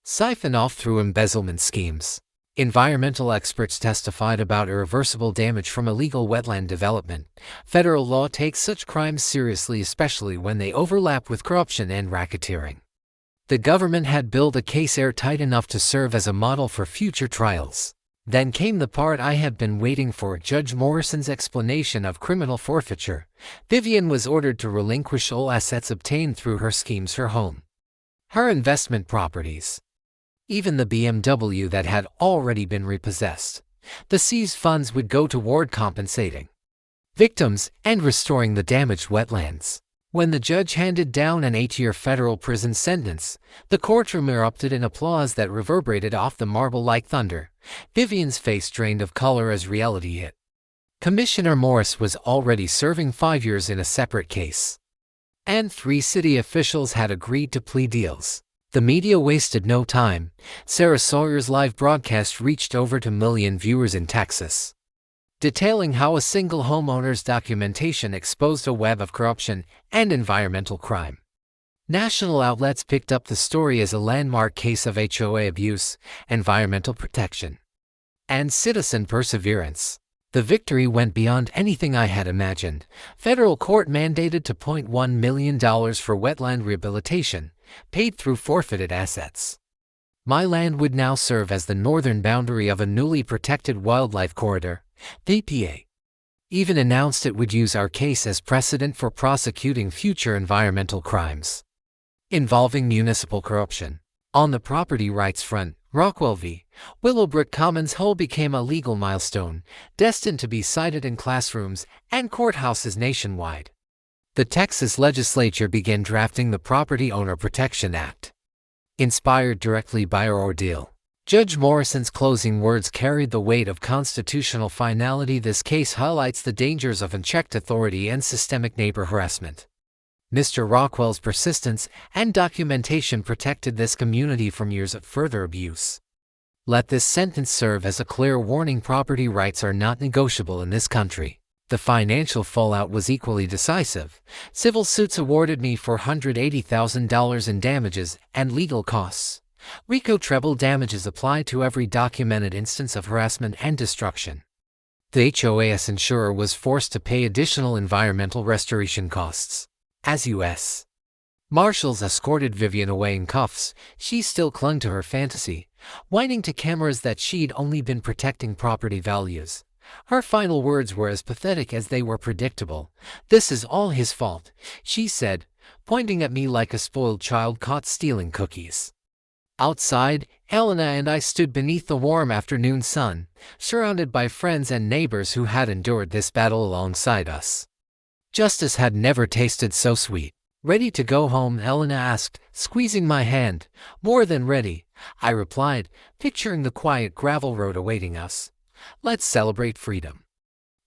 siphoned off through embezzlement schemes. Environmental experts testified about irreversible damage from illegal wetland development. Federal law takes such crimes seriously, especially when they overlap with corruption and racketeering. The government had built a case airtight enough to serve as a model for future trials. Then came the part I had been waiting for, Judge Morrison's explanation of criminal forfeiture. Vivian was ordered to relinquish all assets obtained through her schemes, her home, her investment properties, even the BMW that had already been repossessed. The seized funds would go toward compensating victims and restoring the damaged wetlands. When the judge handed down an 8-year federal prison sentence, the courtroom erupted in applause that reverberated off the marble like thunder. Vivian's face drained of color as reality hit. Commissioner Morris was already serving 5 years in a separate case, and 3 city officials had agreed to plea deals. The media wasted no time. Sarah Sawyer's live broadcast reached over 2 million viewers in Texas, detailing how a single homeowner's documentation exposed a web of corruption and environmental crime. National outlets picked up the story as a landmark case of HOA abuse, environmental protection, and citizen perseverance. The victory went beyond anything I had imagined. Federal court mandated $2.1 million for wetland rehabilitation, paid through forfeited assets. My land would now serve as the northern boundary of a newly protected wildlife corridor. The EPA even announced it would use our case as precedent for prosecuting future environmental crimes involving municipal corruption. On the property rights front, Rockwell v. Willowbrook Commons HOA became a legal milestone, destined to be cited in classrooms and courthouses nationwide. The Texas legislature began drafting the Property Owner Protection Act. Inspired directly by our ordeal, Judge Morrison's closing words carried the weight of constitutional finality. This case highlights the dangers of unchecked authority and systemic neighbor harassment. Mr. Rockwell's persistence and documentation protected this community from years of further abuse. Let this sentence serve as a clear warning: property rights are not negotiable in this country. The financial fallout was equally decisive. Civil suits awarded me $480,000 in damages and legal costs. RICO treble damages apply to every documented instance of harassment and destruction. The HOA's insurer was forced to pay additional environmental restoration costs. As U.S. Marshals escorted Vivian away in cuffs, she still clung to her fantasy, whining to cameras that she'd only been protecting property values. Her final words were as pathetic as they were predictable. "This is all his fault," she said, pointing at me like a spoiled child caught stealing cookies. Outside, Elena and I stood beneath the warm afternoon sun, surrounded by friends and neighbors who had endured this battle alongside us. Justice had never tasted so sweet. "Ready to go home?" Elena asked, squeezing my hand. "More than ready," I replied, picturing the quiet gravel road awaiting us. "Let's celebrate freedom.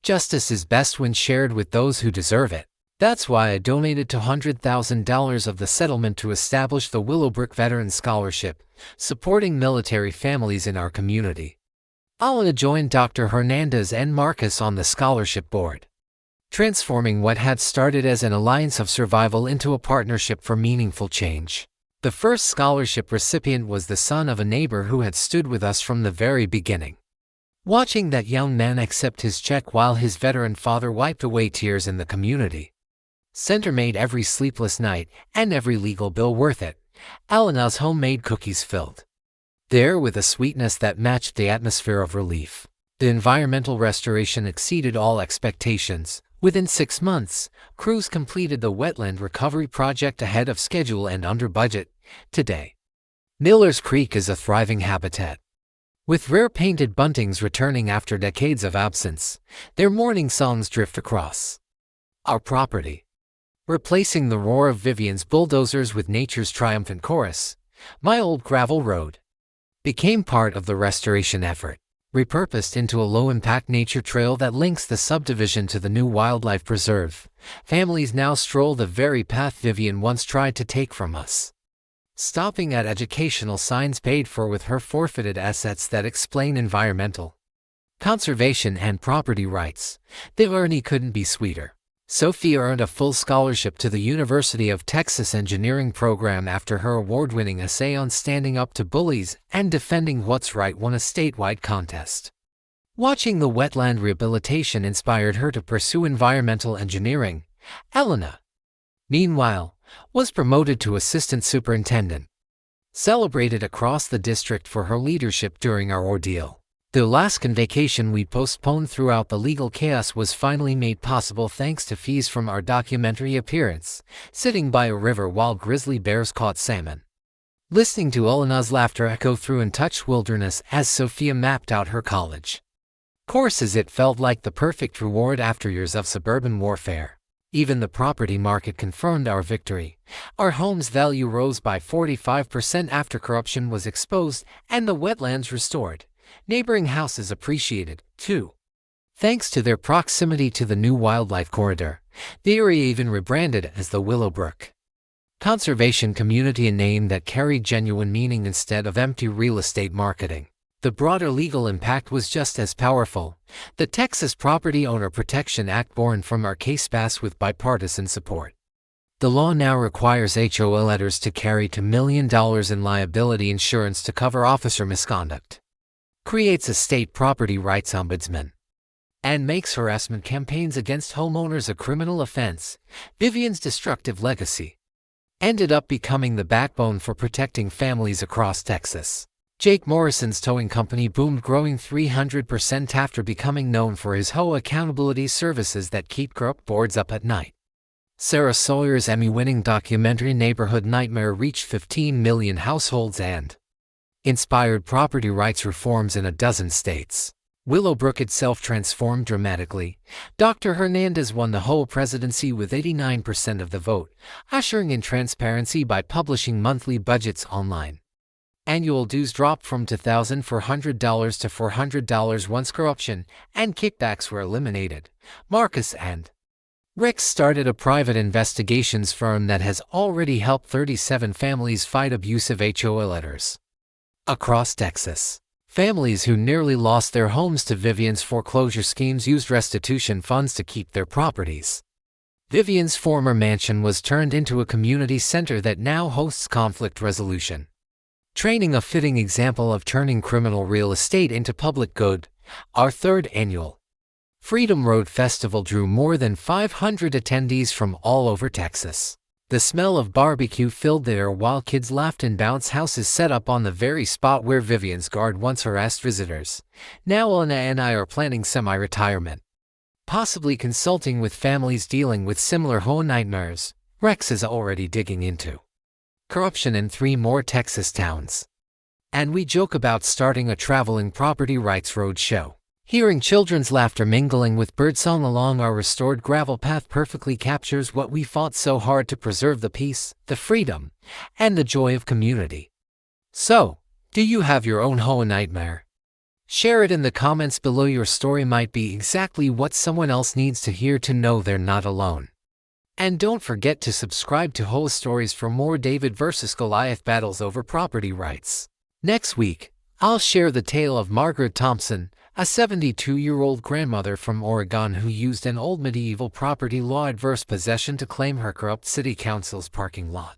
Justice is best when shared with those who deserve it." That's why I donated $200,000 of the settlement to establish the Willowbrook Veteran Scholarship, supporting military families in our community. Elena joined Dr. Hernandez and Marcus on the scholarship board, transforming what had started as an alliance of survival into a partnership for meaningful change. The first scholarship recipient was the son of a neighbor who had stood with us from the very beginning. Watching that young man accept his check while his veteran father wiped away tears in the community center made every sleepless night and every legal bill worth it. Elena's homemade cookies filled the air with a sweetness that matched the atmosphere of relief. The environmental restoration exceeded all expectations. Within 6 months, crews completed the wetland recovery project ahead of schedule and under budget. Today, Miller's Creek is a thriving habitat, with rare painted buntings returning after decades of absence. Their morning songs drift across our property, replacing the roar of Vivian's bulldozers with nature's triumphant chorus. My old gravel road became part of the restoration effort, repurposed into a low-impact nature trail that links the subdivision to the new wildlife preserve. Families now stroll the very path Vivian once tried to take from us, stopping at educational signs paid for with her forfeited assets that explain environmental conservation and property rights. The irony couldn't be sweeter. Sophia earned a full scholarship to the University of Texas Engineering program after her award-winning essay on standing up to bullies and defending what's right won a statewide contest. Watching the wetland rehabilitation inspired her to pursue environmental engineering. Elena, meanwhile, was promoted to assistant superintendent, celebrated across the district for her leadership during our ordeal. The Alaskan vacation we postponed throughout the legal chaos was finally made possible thanks to fees from our documentary appearance, sitting by a river while grizzly bears caught salmon, listening to Elena's laughter echo through untouched wilderness as Sophia mapped out her college courses. It felt like the perfect reward after years of suburban warfare. Even the property market confirmed our victory. Our home's value rose by 45% after corruption was exposed and the wetlands restored. Neighboring houses appreciated, too, thanks to their proximity to the new wildlife corridor. The area even rebranded as the Willowbrook Conservation Community, a name that carried genuine meaning instead of empty real estate marketing. The broader legal impact was just as powerful. The Texas Property Owner Protection Act, born from our case, passed with bipartisan support. The law now requires HOA letters to carry $2 million in liability insurance to cover officer misconduct, creates a state property rights ombudsman, and makes harassment campaigns against homeowners a criminal offense. Vivian's destructive legacy ended up becoming the backbone for protecting families across Texas. Jake Morrison's towing company boomed, growing 300% after becoming known for his HOA accountability services that keep corrupt boards up at night. Sarah Sawyer's Emmy-winning documentary Neighborhood Nightmare reached 15 million households and inspired property rights reforms in a dozen states. Willowbrook itself transformed dramatically. Dr. Hernandez won the HOA presidency with 89% of the vote, ushering in transparency by publishing monthly budgets online. Annual dues dropped from $2,400 to $400 once corruption and kickbacks were eliminated. Marcus and Rex started a private investigations firm that has already helped 37 families fight abusive HOA letters across Texas. Families who nearly lost their homes to Vivian's foreclosure schemes used restitution funds to keep their properties. Vivian's former mansion was turned into a community center that now hosts conflict resolution training, a fitting example of turning criminal real estate into public good. Our third annual Freedom Road Festival drew more than 500 attendees from all over Texas. The smell of barbecue filled the air while kids laughed in bounce houses set up on the very spot where Vivian's guard once harassed visitors. Now Anna and I are planning semi-retirement, possibly consulting with families dealing with similar HOA nightmares. Rex is already digging into corruption in 3 more Texas towns. And we joke about starting a traveling property rights road show. Hearing children's laughter mingling with birdsong along our restored gravel path perfectly captures what we fought so hard to preserve: the peace, the freedom, and the joy of community. So, do you have your own HOA nightmare? Share it in the comments below. Your story might be exactly what someone else needs to hear to know they're not alone. And don't forget to subscribe to HOA Stories for more David vs. Goliath battles over property rights. Next week, I'll share the tale of Margaret Thompson, a 72-year-old grandmother from Oregon who used an old medieval property law adverse possession to claim her corrupt city council's parking lot.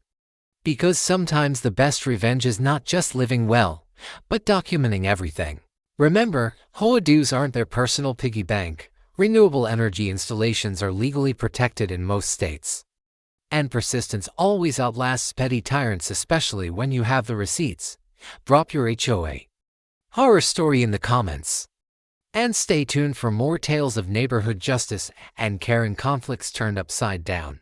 Because sometimes the best revenge is not just living well, but documenting everything. Remember, HOA dues aren't their personal piggy bank. Renewable energy installations are legally protected in most states. And persistence always outlasts petty tyrants, especially when you have the receipts. Drop your HOA horror story in the comments. And stay tuned for more tales of neighborhood justice and caring conflicts turned upside down.